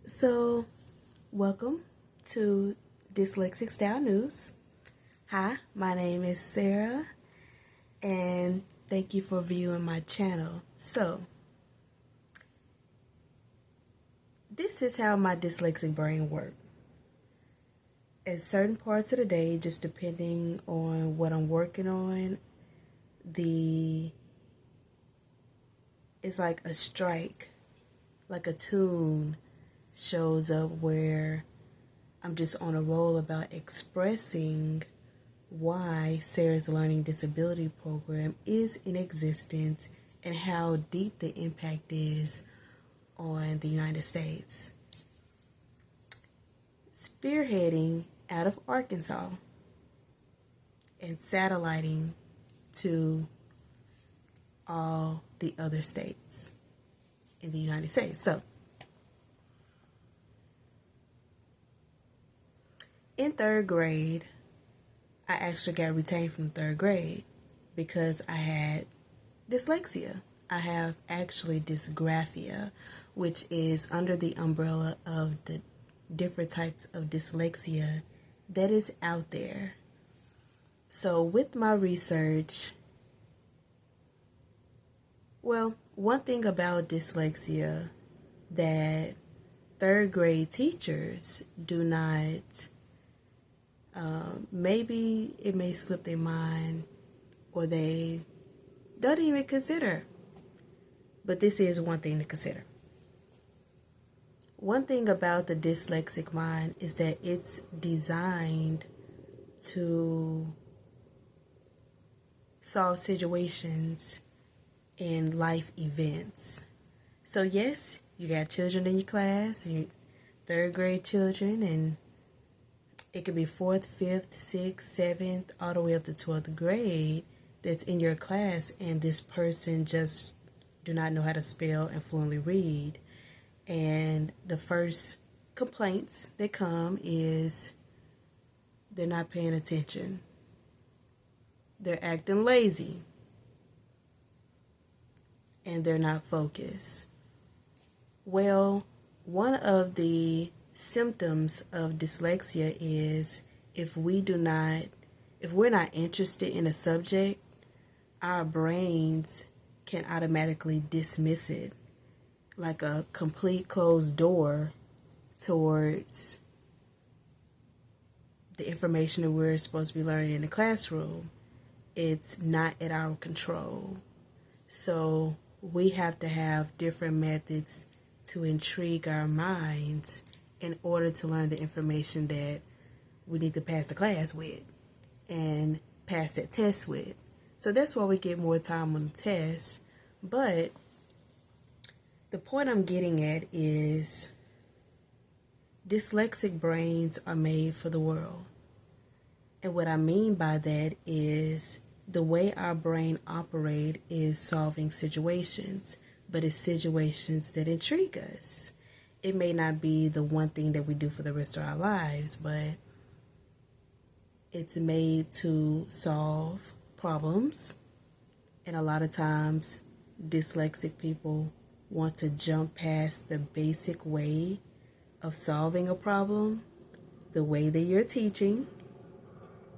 So, welcome to DyslexicStyleNews. Hi, my name is Sarah, and thank you for viewing my channel. So, this is how my dyslexic brain works. At certain parts of the day, just depending on what I'm working on, it's like a strike, like a tune shows up where I'm just on a roll about expressing why Sarah's Learning Disability Program is in existence and how deep the impact is on the United States. Spearheading out of Arkansas and satelliting to all the other states in the United States. So, in third grade, I actually got retained from third grade because I had dyslexia. I have actually dysgraphia, which is under the umbrella of the different types of dyslexia that is out there. So with my research, one thing about dyslexia that third grade teachers do not, maybe it may slip their mind or they don't even consider. But this is one thing to consider. One thing about the dyslexic mind is that it's designed to solve situations in life events. So yes, you got children in your class, your third grade children, and it could be 4th, 5th, 6th, 7th, all the way up to 12th grade that's in your class, and this person just do not know how to spell and fluently read. And the first complaints that come is they're not paying attention. They're acting lazy. And they're not focused. Well, one of the symptoms of dyslexia is if we're not interested in a subject, our brains can automatically dismiss it, like a complete closed door towards the information that we're supposed to be learning in the classroom. It's not at our control. So we have to have different methods to intrigue our minds in order to learn the information that we need to pass the class with and pass that test with. So that's why we get more time on the test. But the point I'm getting at is dyslexic brains are made for the world. And what I mean by that is the way our brain operates is solving situations, but it's situations that intrigue us. It may not be the one thing that we do for the rest of our lives, but it's made to solve problems. And a lot of times, dyslexic people want to jump past the basic way of solving a problem, the way that you're teaching,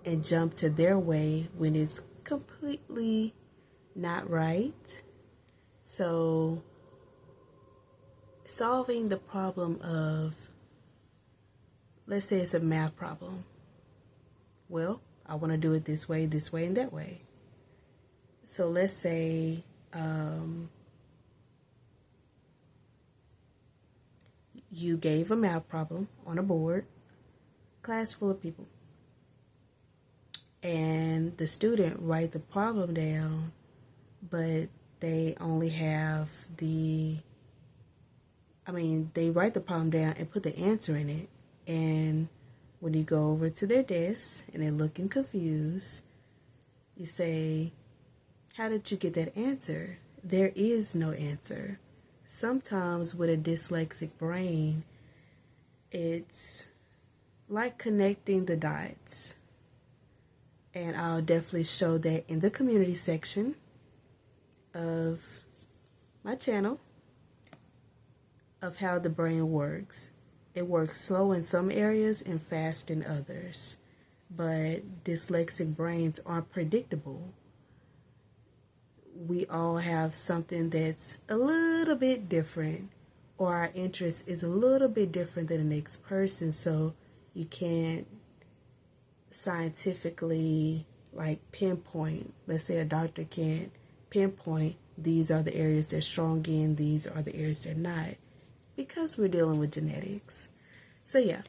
and jump to their way when it's completely not right. So, solving the problem of, let's say it's a math problem. Well, I want to do it this way, and that way. So let's say you gave a math problem on a board, class full of people, and the student write the problem down, but they only have they write the problem down and put the answer in it, and when you go over to their desk and they're looking confused, you say, how did you get that answer? There is no answer. Sometimes with a dyslexic brain, it's like connecting the dots. And I'll definitely show that in the community section of my channel of how the brain works. It works slow in some areas and fast in others. But dyslexic brains aren't predictable. We all have something that's a little bit different, or our interest is a little bit different than the next person, so you can't scientifically pinpoint. Let's say a doctor can't pinpoint these are the areas they're strong in, these are the areas they're not, because we're dealing with genetics. So yeah,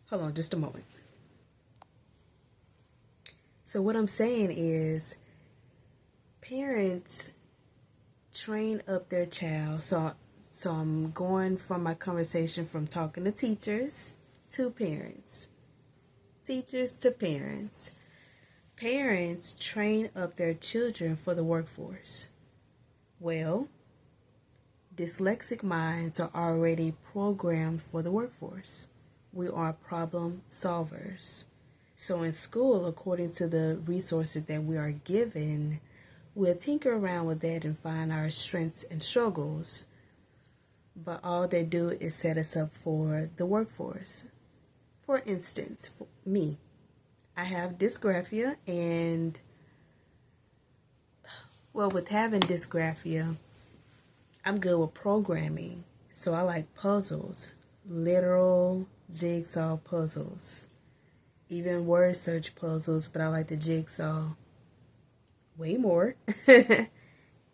hold on just a moment. So what I'm saying is, parents train up their child. So I'm going from my conversation from talking to teachers to parents. Teachers to parents. Parents train up their children for the workforce. Well, dyslexic minds are already programmed for the workforce. We are problem solvers. So in school, according to the resources that we are given, we'll tinker around with that and find our strengths and struggles. But all they do is set us up for the workforce. For instance, for me, I have dysgraphia, and with having dysgraphia, I'm good with programming. So I like puzzles, literal jigsaw puzzles, even word search puzzles, but I like the jigsaw way more.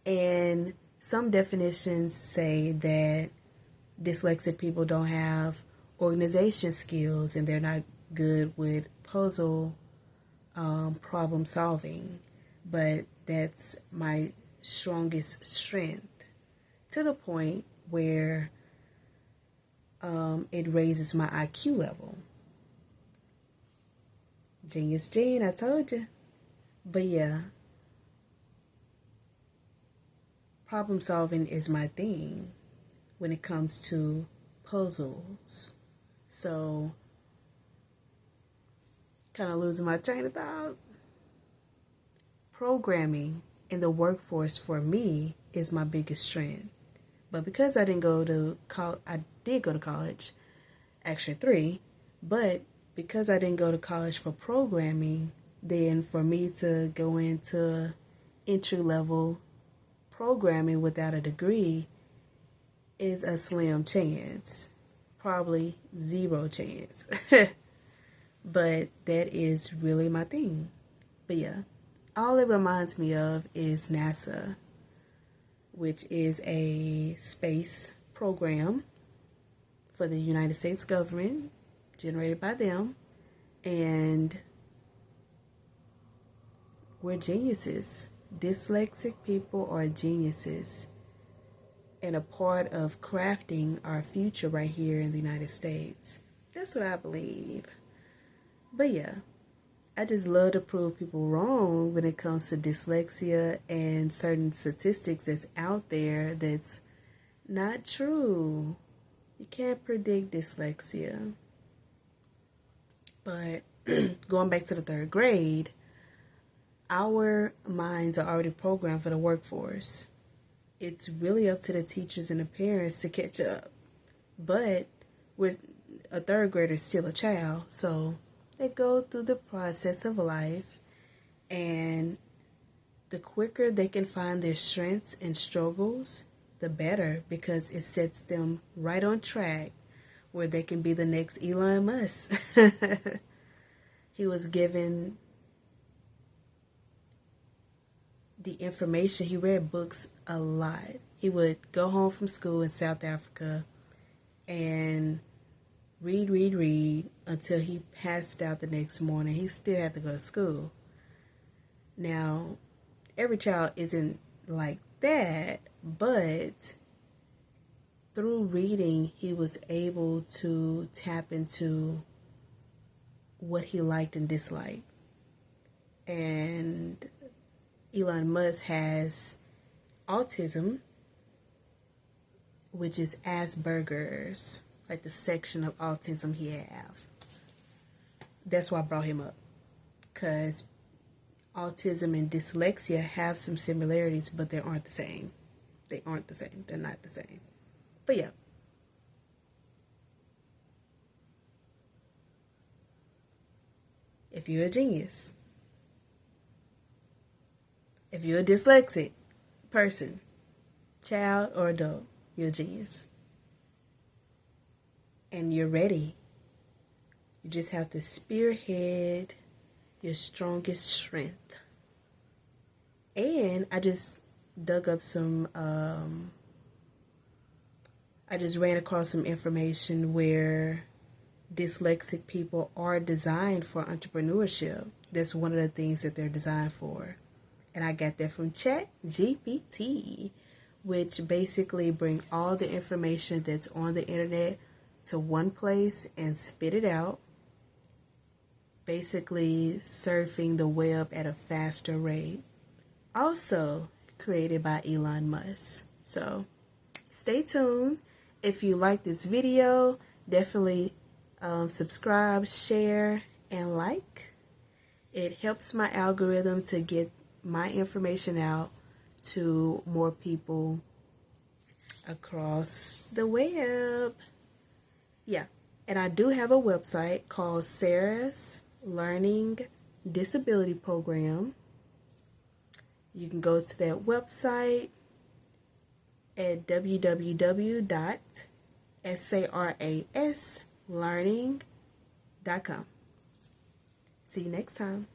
And some definitions say that dyslexic people don't have organization skills and they're not good with puzzle problem solving, but that's my strongest strength, to the point where it raises my IQ level. Genius Gene, I told you. But yeah, problem solving is my thing when it comes to puzzles. So, kind of losing my train of thought. Programming in the workforce for me is my biggest strength. But because I didn't go to college, I did go to college, actually 3, but because I didn't go to college for programming, then for me to go into entry-level programming without a degree is a slim chance, probably 0 chance. But that is really my thing. But yeah, all it reminds me of is NASA, which is a space program for the United States government, generated by them, and we're geniuses. Dyslexic people are geniuses and a part of crafting our future right here in the United States. That's what I believe. But yeah, I just love to prove people wrong when it comes to dyslexia and certain statistics that's out there that's not true. You can't predict dyslexia. But going back to the 3rd grade, our minds are already programmed for the workforce. It's really up to the teachers and the parents to catch up. But with a 3rd grader, still a child, so they go through the process of life, and the quicker they can find their strengths and struggles, the better, because it sets them right on track where they can be the next Elon Musk. He was given the information. He read books a lot. He would go home from school in South Africa and read until he passed out the next morning. He still had to go to school. Now, every child isn't like that, but through reading, he was able to tap into what he liked and disliked. And Elon Musk has autism, which is Asperger's, like the section of autism he have. That's why I brought him up, because autism and dyslexia have some similarities, but they aren't the same. They aren't the same. They're not the same. But yeah, if you're a genius. If you're a dyslexic person, child or adult, you're a genius. And you're ready. You just have to spearhead your strongest strength. And I just dug up I just ran across some information where dyslexic people are designed for entrepreneurship. That's one of the things that they're designed for. And I got that from ChatGPT, which basically bring all the information that's on the internet to one place and spit it out. Basically surfing the web at a faster rate. Also created by Elon Musk. So stay tuned. If you like this video, definitely subscribe, share, and like. It helps my algorithm to get my information out to more people across the web. Yeah, and I do have a website called Sarah's Learning Disability Program. You can go to that website at www.saraslearning.com. See you next time.